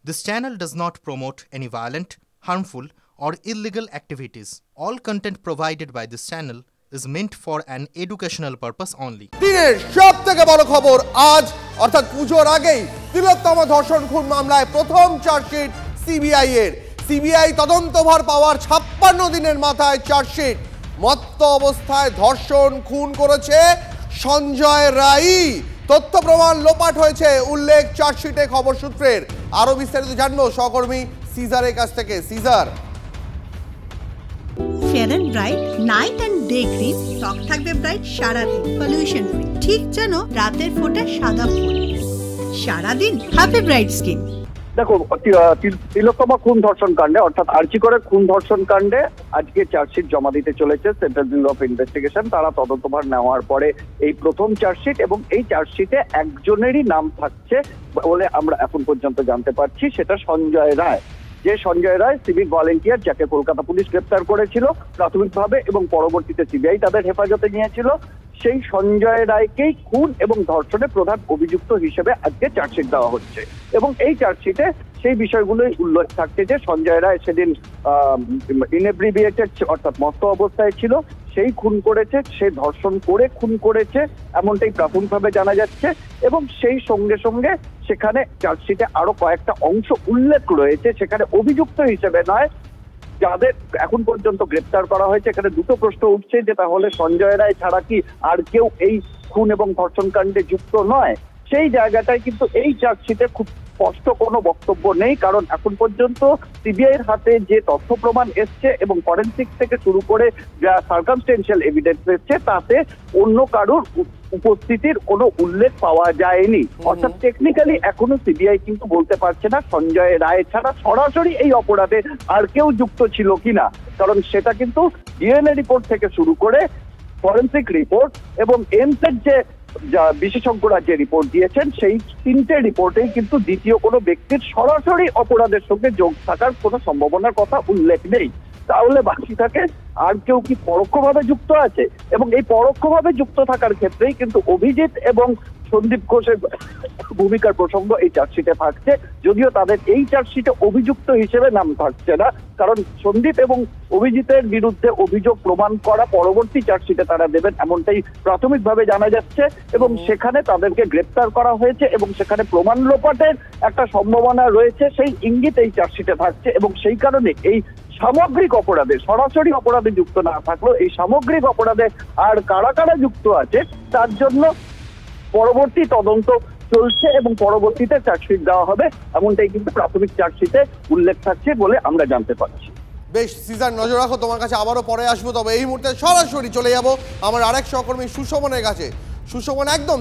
This channel does not promote any violent, harmful, or illegal activities. All content provided by this channel is meant for an educational purpose only. দিনের সবথেকে বড় খবর আজ অর্থাৎ পুজোর আগেই তিলোত্তম ধর্ষণ খুন মামলায় প্রথম চার্জশিট সিবিআই এর। সিবিআই তদন্তভার পাওয়ার 56 দিনের মাথায় চার্জশিট। মত্ত অবস্থায় ধর্ষণ খুন করেছে সঞ্জয় রায়। তথ্য প্রমাণ লোপাট হয়েছে উল্লেখ চার্জশিটে খবর সূত্রের। আরো বিস্তারিত জানবো সহকর্মী সিজারের কাছ থেকে। Caesar, fair and bright night and day cream ত্বক থাকবে ব্রাইট সারাদিন, পলিউশন ফ্রি, ঠিক যেন রাতের ফোঁটা সাদা ফুল। সারাদিন হ্যাপি ব্রাইট স্কিন। দেখো, তিলোত্তম খুন ধর্ষণ কাণ্ডে অর্থাৎ আরজি করে খুন ধর্ষণ কাণ্ডে আজকে চার্জশিট জমা দিতে চলেছে সেন্ট্রাল ব্যুরো অফ ইনভেস্টিগেশন। তারা তদন্তভার নেওয়ার পরে এই প্রথম চার্জশিট, এবং এই চার্জশিটে একজনেরই নাম থাকছে বলে আমরা এখন পর্যন্ত জানতে পারছি, সেটা সঞ্জয় রায়। যে সঞ্জয় রায় সিভিক ভলেন্টিয়ার, যাকে কলকাতা পুলিশ গ্রেপ্তার করেছিল প্রাথমিকভাবে এবং পরবর্তীতে সিবিআই তাদের হেফাজতে নিয়েছিল, সেই সঞ্জয় রায়কেই খুন এবং ধর্ষণে প্রধান অভিযুক্ত হিসেবে আজকে চার্জশিট দেওয়া হচ্ছে। এবং এই চার্জশিটে সেই বিষয়গুলোই উল্লেখ থাকছে যে সঞ্জয় রায় সেদিন ইনএব্রিভিয়েটেড অর্থাৎ মত্ত অবস্থায় ছিল, সেই খুন করেছে, সে ধর্ষণ করে খুন করেছে এমনটাই প্রাথমিকভাবে জানা যাচ্ছে। এবং সেই সঙ্গে সঙ্গে সেখানে চার্জশিটে আরো কয়েকটা অংশ উল্লেখ রয়েছে, সেখানে অভিযুক্ত হিসেবে নয়, যাদের এখন পর্যন্ত গ্রেপ্তার করা হয়েছে। এখানে দুটো প্রশ্ন উঠছে যে তাহলে সঞ্জয় রায় ছাড়া কি আর কেউ এই খুন এবং ধর্ষণ কাণ্ডে যুক্ত নয়? সেই জায়গাটায় কিন্তু এই চার্জশিটে খুব স্পষ্ট কোনো বক্তব্য নেই, কারণ এখন পর্যন্ত সিবিআই এর হাতে যে তথ্য প্রমাণ এসছে এবং ফরেনসিক থেকে শুরু করে যা সার্কামস্টেন্সিয়াল এভিডেন্স এসছে, তাতে অন্য কারোর উপস্থিতির কোনো উল্লেখ পাওয়া যায়নি। অর্থাৎ টেকনিক্যালি এখনো সিবিআই কিন্তু বলতে পারছে না সঞ্জয় রায় ছাড়া সরাসরি এই অপরাধে আর কেউ যুক্ত ছিল কিনা, কারণ সেটা কিন্তু ডিএনএ রিপোর্ট থেকে শুরু করে ফরেনসিক রিপোর্ট এবং এমসের যে বিশেষজ্ঞরা যে রিপোর্ট দিয়েছেন, সেই তিনটে রিপোর্টেই কিন্তু দ্বিতীয় কোনো ব্যক্তির সরাসরি অপরাধের সঙ্গে যোগ থাকার কোনো সম্ভাবনার কথা উল্লেখ নেই। তাহলে বাকি থাকে আর কেউ কি পরোক্ষভাবে যুক্ত আছে? এবং এই পরোক্ষভাবে যুক্ত থাকার ক্ষেত্রেই কিন্তু অভিজিৎ এবং সন্দীপ ঘোষের ভূমিকার প্রসঙ্গ এই চার্জশিটে থাকছে, যদিও তাদের এই চার্জশিটে অভিযুক্ত হিসেবে নাম থাকছে না, কারণ সন্দীপ এবং অভিজিতের বিরুদ্ধে অভিযোগ প্রমাণ করা পরবর্তী চার্জশিটে তারা দেবেন এমনটাই প্রাথমিকভাবে জানা যাচ্ছে। এবং সেখানে তাদেরকে গ্রেপ্তার করা হয়েছে এবং সেখানে প্রমাণ লোপাটের একটা সম্ভাবনা রয়েছে, সেই ইঙ্গিত এই চার্জশিটে থাকছে। এবং সেই কারণে এই সামগ্রিক অপরাধে, সরাসরি অপরাধে যুক্ত না থাকলেও এই সামগ্রিক অপরাধে আর কারা কারা যুক্ত আছে তার জন্য পরবর্তী তদন্ত চলছে এবং পরবর্তীতে চার্জশিট দেওয়া হবে এমনটাই কিন্তু প্রাথমিক চার্জশিটে উল্লেখ থাকছে বলে আমরা জানতে পারছি। বেশ সিজার, নজর রাখো, তোমার কাছে আবারও পরে আসবো। তবে এই মুহূর্তে সরাসরি চলে যাব আমার আরেক সহকর্মী সুশোভনের কাছে। সুশোভন, একদম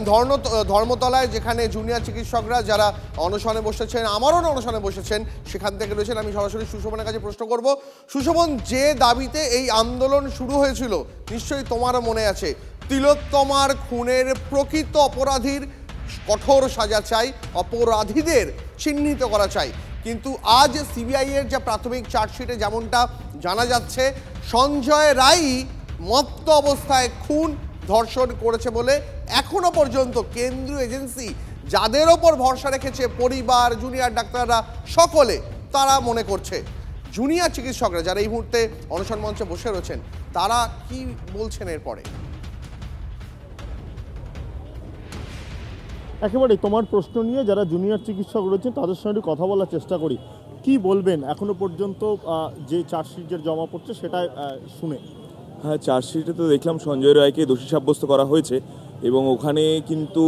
ধর্মতলায় যেখানে জুনিয়র চিকিৎসকরা যারা অনশনে বসেছেন, আমারও অনশনে বসেছেন, সেখান থেকে রয়েছেন। আমি সরাসরি সুশোভনের কাছে প্রশ্ন করব। সুশোভন, যে দাবিতে এই আন্দোলন শুরু হয়েছিল নিশ্চয়ই তোমারও মনে আছে, তিলোত্তমার খুনের প্রকৃত অপরাধীর কঠোর সাজা চাই, অপরাধীদের চিহ্নিত করা চাই। কিন্তু আজ সিবিআই এর যে প্রাথমিক চার্জশিটে যেমনটা জানা যাচ্ছে, সঞ্জয় রায় মত্ত অবস্থায় খুন ধর্ষণ করেছে বলে এখনো পর্যন্ত কেন্দ্রীয় এজেন্সি যাদের ওপর ভরসা রেখেছে, পরিবার, জুনিয়র ডাক্তাররা, সকলে তারা মনে করছে। জুনিয়র চিকিৎসকরা যারা এই মুহূর্তে অনশন মঞ্চে বসে রয়েছেন, তারা কি বলছেন এরপরে? একেবারে তোমার প্রশ্ন নিয়ে যারা জুনিয়র চিকিৎসক রয়েছেন তাদের সঙ্গে কথা বলার চেষ্টা করি। কি বলবেন এখনো পর্যন্ত যে চার্জশিটের জমা পড়ছে সেটা শুনে? হ্যাঁ, চার্জশিটে তো দেখলাম সঞ্জয় রায়কে দোষী সাব্যস্ত করা হয়েছে এবং ওখানে কিন্তু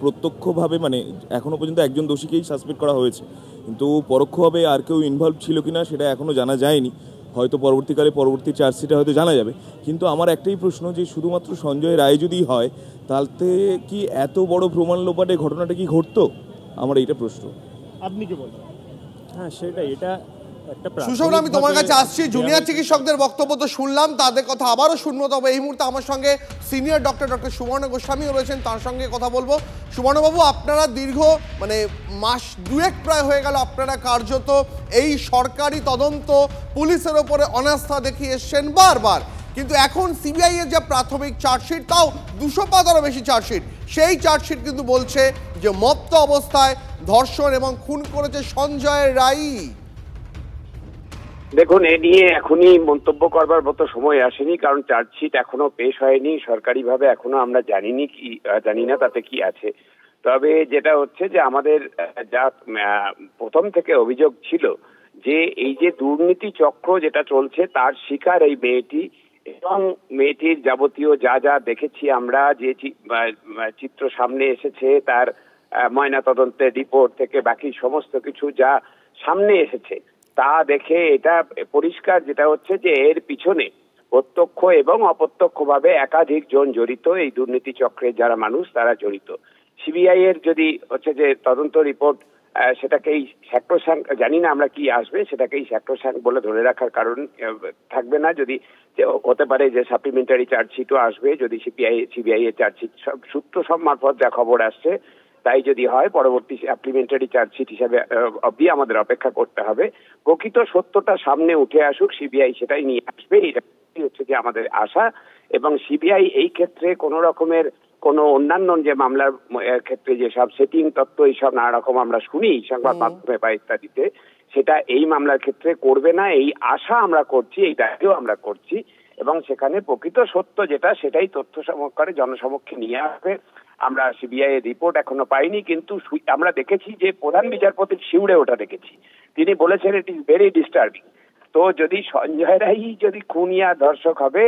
প্রত্যক্ষভাবে মানে এখনও পর্যন্ত একজন দোষীকেই সাসপেক্ট করা হয়েছে, কিন্তু পরোক্ষভাবে আর কেউ ইনভলভ ছিল কিনা সেটা এখনও জানা যায়নি। হয়তো পরবর্তী চার্জশিটে হয়তো জানা যাবে। কিন্তু আমার একটাই প্রশ্ন, যে শুধুমাত্র সঞ্জয় রায় যদি হয় তাহলে কি এত বড় প্রমাণ লোপাটে ঘটনাটা কি ঘটতো? আমার এইটা প্রশ্ন। আপনি কি বলেন? হ্যাঁ, সেটাই, এটা সুশোভন, আমি তোমার কাছে আসছি। জুনিয়র চিকিৎসকদের বক্তব্য তো শুনলাম, তাদের কথা আবারও শুনবো। তবে এই মুহূর্তে আমার সঙ্গে সিনিয়র ডক্টর সুবর্ণ গোস্বামীও রয়েছেন, তার সঙ্গে কথা বলবো। সুবর্ণবাবু, আপনারা দীর্ঘ মাস দুয়েক প্রায় হয়ে গেল আপনারা কার্যত এই সরকারি তদন্ত পুলিশের ওপরে অনাস্থা দেখিয়ে এসছেন বারবার, কিন্তু এখন সিবিআই এর যে প্রাথমিক চার্জশিট, তাও 200 পাতারও বেশি চার্জশিট, সেই চার্জশিট কিন্তু বলছে যে মত্ত অবস্থায় ধর্ষণ এবং খুন করেছে সঞ্জয় রায়। দেখুন, এ নিয়ে এখনই মন্তব্য করবার মতো সময় আসেনি, কারণ চার্জশিট এখনো পেশ হয়নি সরকারিভাবে, এখনো আমরা জানি না তাতে কি আছে। তবে যেটা হচ্ছে যে আমাদের যা প্রথম থেকে অভিযোগ ছিল যে এই যে দুর্নীতি চক্র যেটা চলছে তার শিকার এই মেয়েটি, এবং মেয়েটির যাবতীয় যা যা দেখেছি আমরা, যে চিত্র সামনে এসেছে তার ময়নাতদন্তের রিপোর্ট থেকে বাকি সমস্ত কিছু যা সামনে এসেছে তা দেখে এটা পরিষ্কার যেটা হচ্ছে যে এর পিছনে প্রত্যক্ষ এবং অপ্রত্যক্ষভাবে একাধিক জন জড়িত, এই দুর্নীতি চক্রের যারা মানুষ তারা জড়িত। সিবিআই এর যদি হচ্ছে যে তদন্ত রিপোর্ট সেটাকেই স্যাক্রোসাঙ্ক, জানি না আমরা কি আসবে, সেটাকেই স্যাক্রোসাঙ্ক বলে ধরে রাখার কারণ থাকবে না। যদি হতে পারে যে সাপ্লিমেন্টারি চার্জশিটও আসবে, যদি সিবিআই এর চার্জশিট সূত্র সব মারফত যা খবর আসছে তাই যদি হয়, পরবর্তী সাপ্লিমেন্টারি চার্জশিট হিসাবে অবধি আমাদের অপেক্ষা করতে হবে। প্রকৃত সত্যটা সামনে উঠে আসুক, সিবিআই সেটাই নিয়ে আসবে, এটাই হচ্ছে যে আমাদের আশা। এবং সিবিআই এই ক্ষেত্রে কোনো রকমের কোনো অন্যান্য যে মামলার ক্ষেত্রে যেসব সেটিং তত্ত্ব এইসব নানা রকম আমরা শুনি সংবাদ মাধ্যমে বা ইত্যাদিতে, সেটা এই মামলার ক্ষেত্রে করবে না, এই আশা আমরা করছি, এই দাবিও আমরা করছি। এবং সেখানে প্রকৃত সত্য যেটা সেটাই তথ্য সমক্ষে জনসমক্ষে নিয়ে আসবে। আমরা সিবিআই এর রিপোর্ট এখনো পাইনি, কিন্তু আমরা দেখেছি যে প্রধান বিচারপতির শিউরে ওটা দেখেছি, তিনি বলেছেন ইট ইজ ভেরি ডিস্টার্বিং। তো যদি সঞ্জয় রায় যদি খুনিয়া ধর্ষক হবে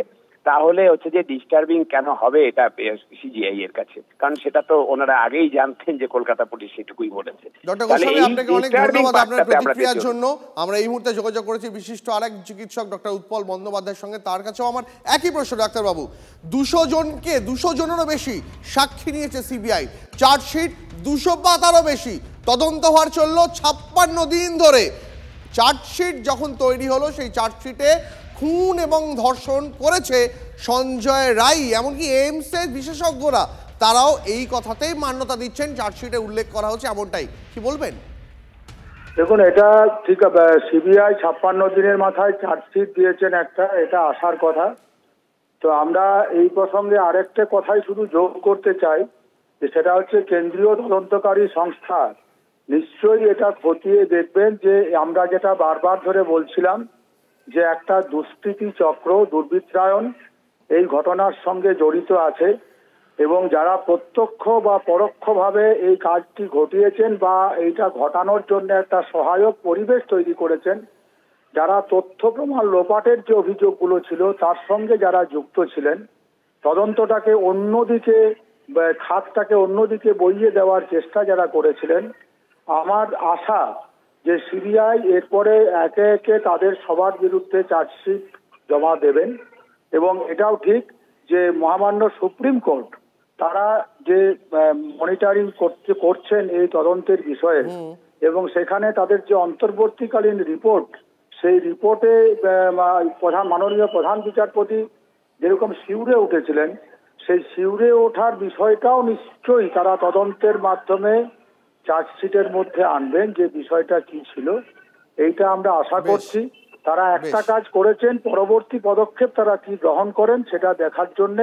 তাহলে হচ্ছে যে ডিস্টার্বিং কেন হবে এটা সিজিআই এর কাছে, কারণ সেটা তো ওনারা আগেই জানতেন যে কলকাতা পুলিশ সেটুকুই বলেছে। ডক্টর গোস্বামী, আপনাকে অনেক ধন্যবাদ আপনার প্রতিক্রিয়ার জন্য। আমরা এই মুহূর্তে যোগাযোগ করেছি বিশিষ্ট আরেক চিকিৎসক ডক্টর উৎপল বন্দ্যোপাধ্যায়ের সঙ্গে, তার কাছেও আমার একই প্রশ্ন। ডাক্তারবাবু, 200 জনেরও বেশি সাক্ষী নিয়েছে সিবিআই, চার্জশিট 200 পাতারও বেশি, তদন্ত হওয়ার চলল 56 দিন ধরে। চার্জশিট যখন তৈরি হলো সেই চার্জশিটে খুন এবং ধর্ষণ করেছে সঞ্জয় রায়, এমনকি এইমসের বিশেষজ্ঞরা তারাও এই কথাতেই মান্যতা দিচ্ছেন, চার্জশিটে উল্লেখ করা হচ্ছে এমনটাই। কি বলবেন? দেখুন, এটা ঠিক, সিবিআই 56 দিনের মাথায় চার্জশিট দিয়েছেন একটা, এটা আসার কথা। তো আমরা এই প্রসঙ্গে আরেকটা কথাই শুধু যোগ করতে চাই, যে সেটা হচ্ছে কেন্দ্রীয় তদন্তকারী সংস্থা নিশ্চয়ই এটা খতিয়ে দেখবেন যে আমরা যেটা বারবার ধরে বলছিলাম যে একটা দুষ্কৃতী চক্র, দুর্বৃত্তায়ন এই ঘটনার সঙ্গে জড়িত আছে, এবং যারা প্রত্যক্ষ বা পরোক্ষভাবে এই কাজটি ঘটিয়েছেন বা এইটা ঘটানোর জন্য একটা সহায়ক পরিবেশ তৈরি করেছেন, যারা তথ্য প্রমাণ লোপাটের যে অভিযোগগুলো ছিল তার সঙ্গে যারা যুক্ত ছিলেন, তদন্তটাকে অন্যদিকে, খাতটাকে অন্যদিকে বইয়ে দেওয়ার চেষ্টা যারা করেছিলেন, আমার আশা যে সিবিআই এরপরে একে একে তাদের সবার বিরুদ্ধে চার্জশিট জমা দেবেন। এবং এটাও ঠিক যে মহামান্য সুপ্রিম কোর্ট তারা যে মনিটরিং করছেন এই তদন্তের বিষয়ে, এবং সেখানে তাদের যে অন্তর্বর্তীকালীন রিপোর্ট, সেই রিপোর্টে মাননীয় প্রধান বিচারপতি যেরকম শিউরে উঠেছিলেন, সেই শিউরে ওঠার বিষয়টাও নিশ্চয়ই তারা তদন্তের মাধ্যমে চার্জশিটের মধ্যে আনবেন, যে বিষয়টা কি ছিল। এইটা আমরা আশা করছি। তারা একটা কাজ করেছেন, পরবর্তী পদক্ষেপ তারা কি গ্রহণ করেন সেটা দেখার জন্য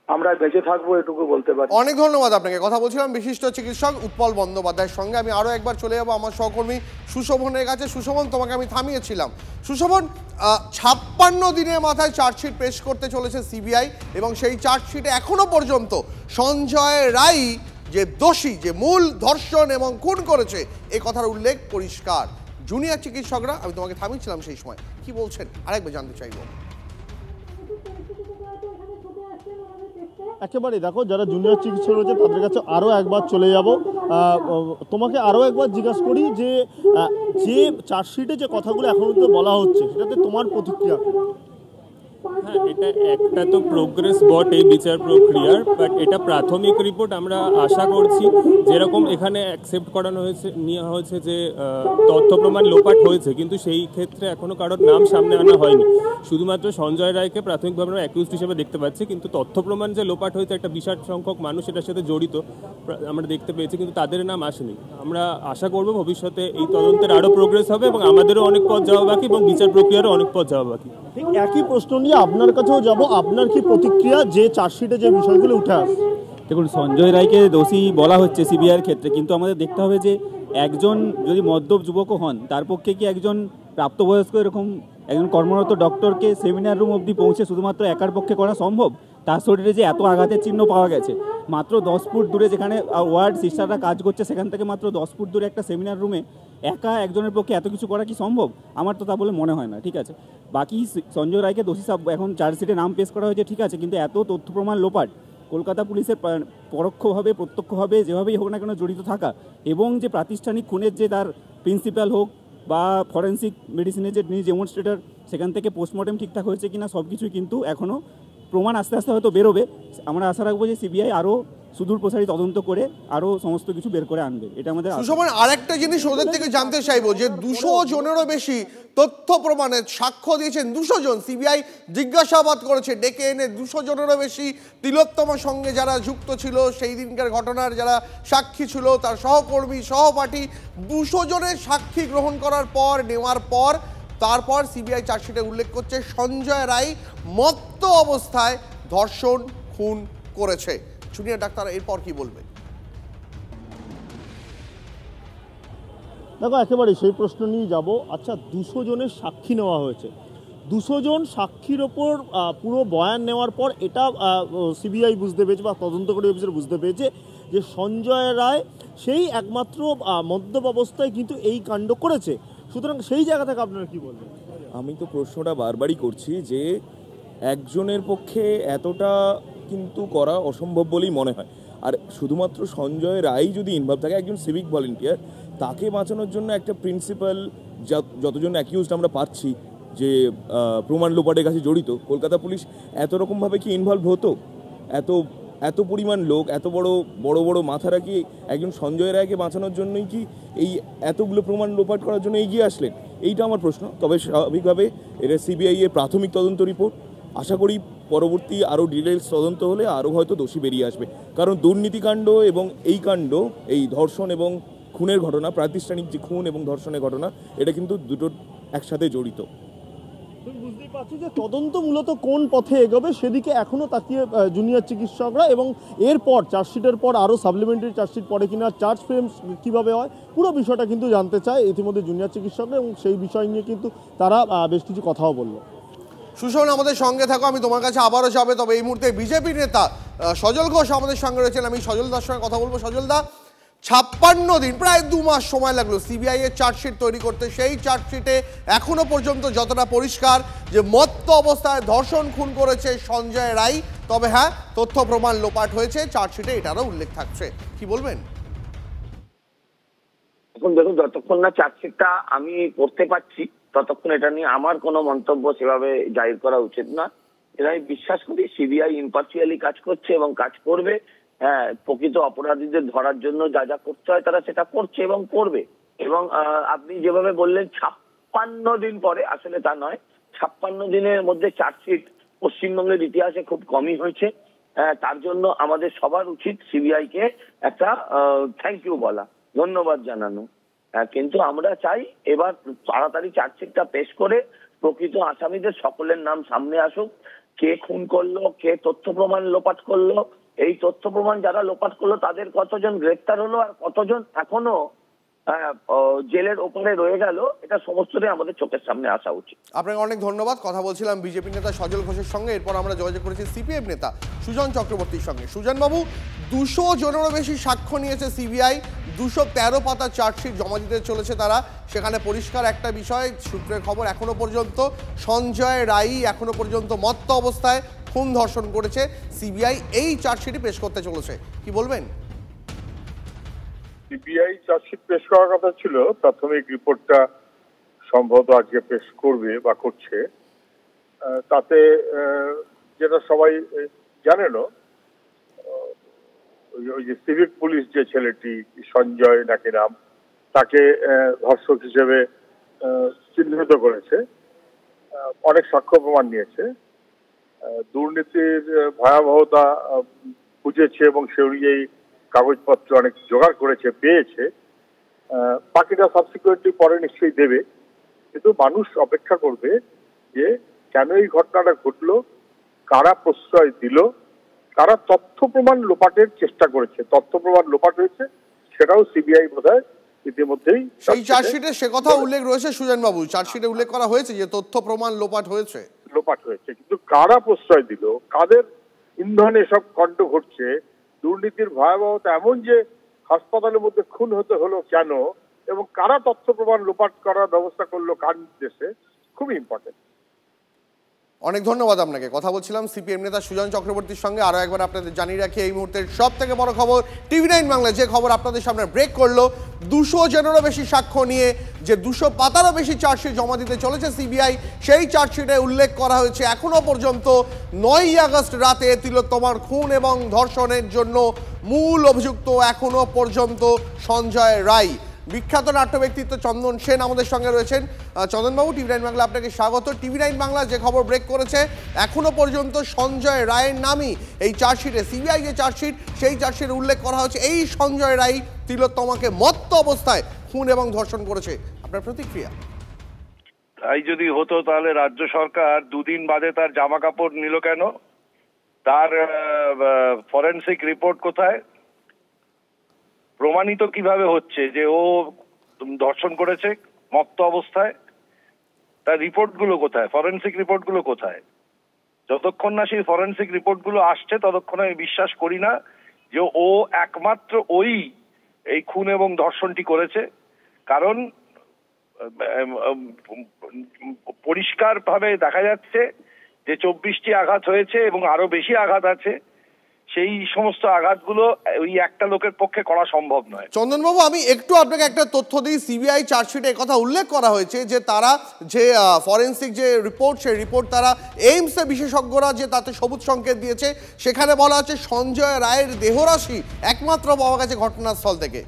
আমরা বেঁচে থাকবো, এটুকু বলতে পারি। অনেক ধন্যবাদ আপনাকে। কথা বলছিলাম বিশিষ্ট চিকিৎসক উৎপল বন্দ্যোপাধ্যায়ের সঙ্গে। আমি আরো একবার চলে যাবো আমার সহকর্মী সুশোভনের কাছে। সুশোভন, তোমাকে আমি থামিয়েছিলাম। সুশোভন, 56 দিনের মাথায় চার্জশিট পেশ করতে চলেছে সিবিআই, এবং সেই চার্জশিটে এখনো পর্যন্ত সঞ্জয় রায় যে দোষী, যে মূল ধর্ষণ এবং খুন করেছে এই কথার উল্লেখ পরিষ্কার। জুনিয়র চিকিৎসকরা, আমি তোমাকে থামিয়েছিলাম সেই সময়, কি বলছেন আরেকবার জানতে চাইব। একেবারে দেখো, যারা জুনিয়র চিকিৎসক রয়েছে তাদের কাছে আরও একবার চলে যাব। তোমাকে আরও একবার জিজ্ঞাসা করি যে চার্জশিটে যে কথাগুলো এখন তো বলা হচ্ছে সেটাতে তোমার প্রতিক্রিয়া? হ্যাঁ, এটা একটা তো প্রোগ্রেস বটে বিচার প্রক্রিয়ার, বাট এটা প্রাথমিক রিপোর্ট। আমরা আশা করছি যেরকম এখানে অ্যাকসেপ্ট করানো হয়েছে, নেওয়া হয়েছে যে তথ্য প্রমাণ লোপাট হয়েছে, কিন্তু সেই ক্ষেত্রে এখনও কারোর নাম সামনে আনা হয়নি। শুধুমাত্র সঞ্জয় রায়কে প্রাথমিকভাবে আমরা অ্যাকিউজড হিসেবে দেখতে পাচ্ছি, কিন্তু তথ্য প্রমাণ যে লোপাট হয়েছে একটা বিশাল সংখ্যক মানুষ এটার সাথে জড়িত আমরা দেখতে পেয়েছি, কিন্তু তাদের নাম আসেনি। আমরা আশা করব ভবিষ্যতে এই তদন্তের আরও প্রোগ্রেস হবে, এবং আমাদেরও অনেক পথ যাওয়া বাকি এবং বিচার প্রক্রিয়ারও অনেক পথ যাওয়া বাকি। ঠিক একই প্রশ্ন নিয়ে আপনার কাছেও যাব, আপনার কি প্রতিক্রিয়া যে চার্জশিটে যে বিষয়গুলো উঠে আসছে? দেখুন, সঞ্জয় রায়কে দোষী বলা হচ্ছে সিবিআইয়ের ক্ষেত্রে, কিন্তু আমাদের দেখতে হবে যে একজন যদি মদ্যপ যুবকও হন, তার পক্ষে কি একজন প্রাপ্তবয়স্ক এরকম একজন কর্মরত ডক্টরকে সেমিনার রুম অবধি পৌঁছে শুধুমাত্র একার পক্ষে করা সম্ভব? তার শরীরে যে এত আঘাতের চিহ্ন পাওয়া গেছে, মাত্র 10 ফুট দূরে যেখানে ওয়ার্ড সিস্টাররা কাজ করছে সেখান থেকে মাত্র 10 ফুট দূরে একটা সেমিনার রুমে একা একজনের পক্ষে এত কিছু করা কি সম্ভব? আমার তো তা বলে মনে হয় না। ঠিক আছে, বাকি সঞ্জয় রায়কে দোষী এখন চার্জশিটে নাম পেশ করা হয়েছে, ঠিক আছে, কিন্তু এত তথ্য প্রমাণ লোপাট, কলকাতা পুলিশের পরোক্ষভাবে প্রত্যক্ষভাবে যেভাবেই হোক না কেন জড়িত থাকা, এবং যে প্রাতিষ্ঠানিক খুনের যে তার প্রিন্সিপাল হোক বা ফরেন্সিক মেডিসিনের যে ডেমনস্ট্রেটর, সেখান থেকে পোস্টমর্টেম ঠিকঠাক হয়েছে কিনা সব কিছুই কিন্তু এখনও প্রমাণ আস্তে আস্তে হয়তো বেরোবে। আমরা আশা রাখবো যে সিবিআই আরও সুদূর প্রসারী তদন্ত করে আরও সমস্ত কিছু বের করে আনবে, এটা আমাদের। সুশোভন, আরেকটা জিনিস ওদের থেকে জানতে চাইবো যে 200 জনেরও বেশি তথ্য প্রমাণের সাক্ষ্য দিয়েছেন 200 জন। সিবিআই জিজ্ঞাসাবাদ করেছে, ডেকে এনে 200 জনেরও বেশি তিলোত্তমার সঙ্গে যারা যুক্ত ছিল, সেই দিনকার ঘটনার যারা সাক্ষী ছিল, তার সহকর্মী সহপাঠী, 200 জনের সাক্ষী গ্রহণ করার পর নেওয়ার পর তারপর সিবিআই চার্জশিটে উল্লেখ করছে সঞ্জয় রায় মত্ত অবস্থায় ধর্ষণ খুন করেছে। জুনিয়র ডাক্তার এরপর কি বলবে? দেখো, একেবারে সেই প্রশ্ন নিয়ে যাব। আচ্ছা, 200 জনের সাক্ষী নেওয়া হয়েছে, 200 জন সাক্ষীর ওপর পুরো বয়ান নেওয়ার পর এটা সিবিআই বুঝতে পেরেছে বা তদন্তকারী অফিসার বুঝতে পেরেছে যে সঞ্জয় রায় সেই একমাত্র মদ্যপ অবস্থায় কিন্তু এই কাণ্ড করেছে। সুতরাং সেই জায়গা থেকে আপনারা কি বলবেন? আমি তো প্রশ্নটা বারবারই করছি যে একজনের পক্ষে এতটা কিন্তু করা অসম্ভব বলেই মনে হয়। আর শুধুমাত্র সঞ্জয় রায় যদি ইনভলভ থাকে, একজন সিভিক ভলেন্টিয়ার, তাকে বাঁচানোর জন্য একটা প্রিন্সিপাল, যতজন অ্যাকিউজড আমরা পাচ্ছি যে প্রমাণ লোপাটের কাছে জড়িত, কলকাতা পুলিশ এত রকমভাবে কি ইনভলভ হতো? এত পরিমাণ লোক, এত বড় বড় মাথারা কি একজন সঞ্জয় রায়কে বাঁচানোর জন্যই কি এই এতগুলো প্রমাণ লোপাট করার জন্য এগিয়ে আসলেন? এইটা আমার প্রশ্ন। তবে স্বাভাবিকভাবে এটা সিবিআই এর প্রাথমিক তদন্ত রিপোর্ট, আশা করি পরবর্তী আরও ডিটেলস তদন্ত হলে আরও হয়তো দোষী বেরিয়ে আসবে। কারণ দুর্নীতিকাণ্ড এবং এই কাণ্ড, এই ধর্ষণ এবং খুনের ঘটনা, প্রাতিষ্ঠানিক যে খুন এবং ধর্ষণের ঘটনা, এটা কিন্তু দুটো একসাথে জড়িত। বুঝতেই পারছি যে তদন্ত মূলত কোন পথে এগোবে সেদিকে এখনও তাকিয়ে জুনিয়র চিকিৎসকরা, এবং এরপর চার্জশিটের পর আরও সাপ্লিমেন্টারি চার্জশিট পড়ে কিনা, চার্জ ফ্রেম কীভাবে হয়, পুরো বিষয়টা কিন্তু জানতে চায় ইতিমধ্যে জুনিয়র চিকিৎসকরা, এবং সেই বিষয় নিয়ে কিন্তু তারা বেশ কিছু কথাও বলল। সুশোভন, আমাদের সঙ্গে থাকো, আমি তোমার কাছে আবারও যাবে। তবে এই মুহূর্তে বিজেপি নেতা সজল ঘোষ আমাদের সঙ্গে রয়েছেন, আমি সজল দার সঙ্গে কথা বলবো। সজল দা, 56 দিন, প্রায় 2 মাস সময় লাগলো সিবিআই এর চার্জশিট তৈরি করতে। সেই চার্জশিটে এখনো পর্যন্ত যতটা পরিষ্কার যে মত্ত অবস্থায় ধর্ষণ খুন করেছে সঞ্জয় রায়। তবে হ্যাঁ, তথ্য প্রমাণ লোপাট হয়েছে, চার্জশিটে এটারও উল্লেখ থাকছে। কি বলবেন? এখন দেখুন, যতক্ষণ না চার্জশিটটা আমি পড়তে পারছি ততক্ষণ এটা নিয়ে আমার কোনো মন্তব্য সেভাবে জাহির করা উচিত না। এরাই বিশ্বাস করি সিবিআই ইম্পার্শিয়ালি কাজ করছে এবং কাজ করবে। হ্যাঁ, প্রকৃত অপরাধীদের ধরার জন্য যা যা করতে হয় তারা সেটা করছে এবং করবে। এবং আপনি যেভাবে বললেন 56 দিন পরে, আসলে তা নয়, 56 দিনের মধ্যে চার্জশিট পশ্চিমবঙ্গের ইতিহাসে খুব কমই হয়েছে। তার জন্য আমাদের সবার উচিত সিবিআই কে একটা থ্যাংক ইউ বলা, ধন্যবাদ জানানো। কিন্তু আমরা চাই এবার তাড়াতাড়ি চার্জশিটটা পেশ করে প্রকৃত আসামিদের সকলের নাম সামনে আসুক। কে খুন করলো, কে তথ্য প্রমাণ লোপাট করলো, এই তথ্য প্রমাণ যারা লোপাট করলো তাদের কতজন গ্রেপ্তার হলো আর কতজন এখনো জেলের ওপরে রয়ে গেল, এটা সমস্তটাই আমাদের চোখের সামনে আসা উচিত। আপনাকে অনেক ধন্যবাদ। কথা বলছিলাম বিজেপি নেতা সজল ঘোষের সঙ্গে। এরপর আমরা যোগাযোগ করেছি সিপিএম নেতা সুজন চক্রবর্তীর সঙ্গে। সুজন বাবু, 200 জনেরও বেশি সাক্ষ্য নিয়েছে সিবিআই, 213 পাতা চার্জশিট জমা দিতে চলেছে তারা। সেখানে পরিষ্কার একটা বিষয়, সূত্রের খবর, এখনো পর্যন্ত সঞ্জয় রায় এখনো পর্যন্ত মত্ত অবস্থায় খুন ধর্ষণ করেছে। সিবিআই এই চার্জশিটই পেশ করতে চলেছে, কি বলবেন? সিবিআই চার্জশিট পেশ করার কথা ছিল, প্রাথমিক রিপোর্টটা সম্ভবত আজকে পেশ করবে বা করছে। তাতে যেটা সবাই জানেনও, ওই যে সিভিক পুলিশ যে ছেলেটি সঞ্জয় নাকি নাম, তাকে ধর্ষক হিসেবে চিহ্নিত করেছে, অনেক সাক্ষ্য প্রমাণ নিয়েছে, দুর্নীতির ভয়াবহতা বুঝেছে এবং সে অনুযায়ী কাগজপত্র অনেক জোগাড় করেছে, পেয়েছে। বাকিটা সাবসিকুয়েন্টলি পরে নিশ্চয়ই দেবে, কিন্তু মানুষ অপেক্ষা করবে যে কেন এই ঘটনাটা ঘটলো, কারা প্রশ্রয় দিল, কারা তথ্য প্রমাণ লোপাটের চেষ্টা করেছে, তথ্য প্রমাণ লোপাট হয়েছে সেটাও সিবিআই বোধহয় ইতিমধ্যেই সেই চার্জশিটে সে কথা উল্লেখ রয়েছে সুজন বাবু, চার্জশিটে উল্লেখ করা হয়েছে যে তথ্য প্রমাণ লোপাট হয়েছে। কিন্তু কারা প্রশ্রয় দিল, কাদের ইন্ধনে সব কাণ্ড ঘটছে, দুর্নীতির ভয়াবহতা এমন যে হাসপাতালের মধ্যে খুন হতে হলো কেন, এবং কারা তথ্য প্রমাণ লোপাট করার ব্যবস্থা করলো কার নির্দেশে, খুবই ইম্পর্টেন্ট। অনেক ধন্যবাদ আপনাকে। কথা বলছিলাম সিপিএম নেতা সুজন চক্রবর্তীর সঙ্গে। আরও একবার আপনাদের জানিয়ে রাখি এই মুহূর্তের সব থেকে বড় খবর, টিভি9 বাংলায় যে খবর আপনাদের সামনে ব্রেক করলো, 200 জনেরও বেশি সাক্ষ্য নিয়ে যে 200 পাতারও বেশি চার্জশিট জমা দিতে চলেছে সিবিআই, সেই চার্জশিটে উল্লেখ করা হয়েছে এখনো পর্যন্ত 9ই আগস্ট রাতে তিলোত্তমার খুন এবং ধর্ষণের জন্য মূল অভিযুক্ত এখনো পর্যন্ত সঞ্জয় রায়। বিখ্যাত নাট্য ব্যক্তিত্ব চন্দন সেন আমাদের সঙ্গে রয়েছেন। চন্দনবাবু, টিভি9 বাংলা আপনাকে স্বাগত। টিভি9 বাংলা যে খবর ব্রেক করেছে এখনো পর্যন্ত সঞ্জয় রায়ের নামই এই চার্জশিটে, সিবিআই যে চার্জশিট সেই চার্জশিটে উল্লেখ করা হচ্ছে এই সঞ্জয় রায় তিলোত্তমাকে মত্ত অবস্থায় খুন এবং ধর্ষণ করেছে। আপনার প্রতিক্রিয়া? তাই যদি হতো তাহলে রাজ্য সরকার দুদিন বাদে তার জামা কাপড় নিল কেন? তার ফরেনসিক রিপোর্ট কোথায়? প্রমাণিত কিভাবে হচ্ছে যে ও ধর্ষণ করেছে মত্ত অবস্থায়? তার রিপোর্টগুলো কোথায়? ফরেনসিক রিপোর্টগুলো কোথায়? যতক্ষণ না সেই ফরেনসিক রিপোর্টগুলো আসছে ততক্ষণ আমি বিশ্বাস করি না যে ও একমাত্র এই খুন এবং ধর্ষণটি করেছে। কারণ পরিষ্কার ভাবে দেখা যাচ্ছে যে 24টি আঘাত হয়েছে এবং আরো বেশি আঘাত আছে। সেই সমস্ত আঘাতগুলো ওই একটা লোকের পক্ষে করা সম্ভব নয়। চন্দনবাবু, আমি একটু আপনাকে একটা তথ্য দিই। সিবিআই চার্জশিটে কথা উল্লেখ করা হয়েছে যে তারা যে ফরেনসিক যে রিপোর্ট, সেই রিপোর্ট তারা এইমসে বিশেষজ্ঞরা যে তাতে সবুজ সংকেত দিয়েছে, সেখানে বলা হচ্ছে সঞ্জয় রায়ের দেহরাশি একমাত্র পাওয়া গেছে ঘটনাস্থল থেকে।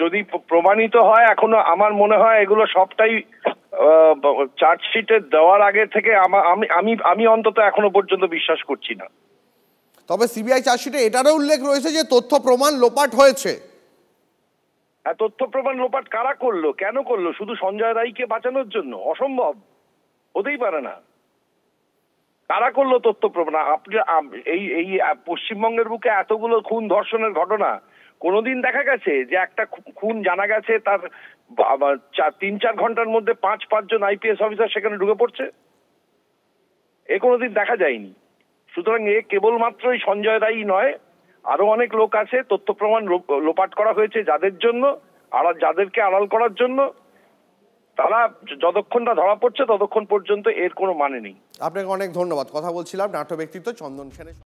যদি প্রমাণিত হয়, এখনো আমার মনে হয় এগুলো সবটাই চার্জশিটে দেওয়ার আগে থেকে আমি অন্তত এখনো পর্যন্ত বিশ্বাস করছি না। তবে সিবিআই চার্জশিটে এটারও উল্লেখ রয়েছে যে তথ্য প্রমাণ লোপাট হয়েছে। হ্যাঁ, তথ্য প্রমাণ লোপাট কারা করলো, কেন করলো? শুধু সঞ্জয় রায়কে বাঁচানোর জন্য? অসম্ভব, হতেই পারে না। কারা করলো তথ্য প্রমাণ? আপনি এই পশ্চিমবঙ্গের বুকে এতগুলো খুন ধর্ষণের ঘটনা কোনোদিন দেখা গেছে যে একটা খুন জানা গেছে তার 3-4 ঘন্টার মধ্যে 5 জন আইপিএস অফিসার সেখানে ঢুকে পড়ছে? এ কোনোদিন দেখা যায়নি। সুতরাং এ কেবলমাত্রই সঞ্জয় রায়ই নয়, আরো অনেক লোক আছে তথ্য প্রমাণ লোপাট করা হয়েছে যাদের জন্য, আর যাদেরকে আড়াল করার জন্য। তারা যতক্ষণ না ধরা পড়ছে ততক্ষণ পর্যন্ত এর কোনো মানে নেই। আপনাকে অনেক ধন্যবাদ। কথা বলছিলাম নাট্য ব্যক্তিত্ব চন্দন সেনের।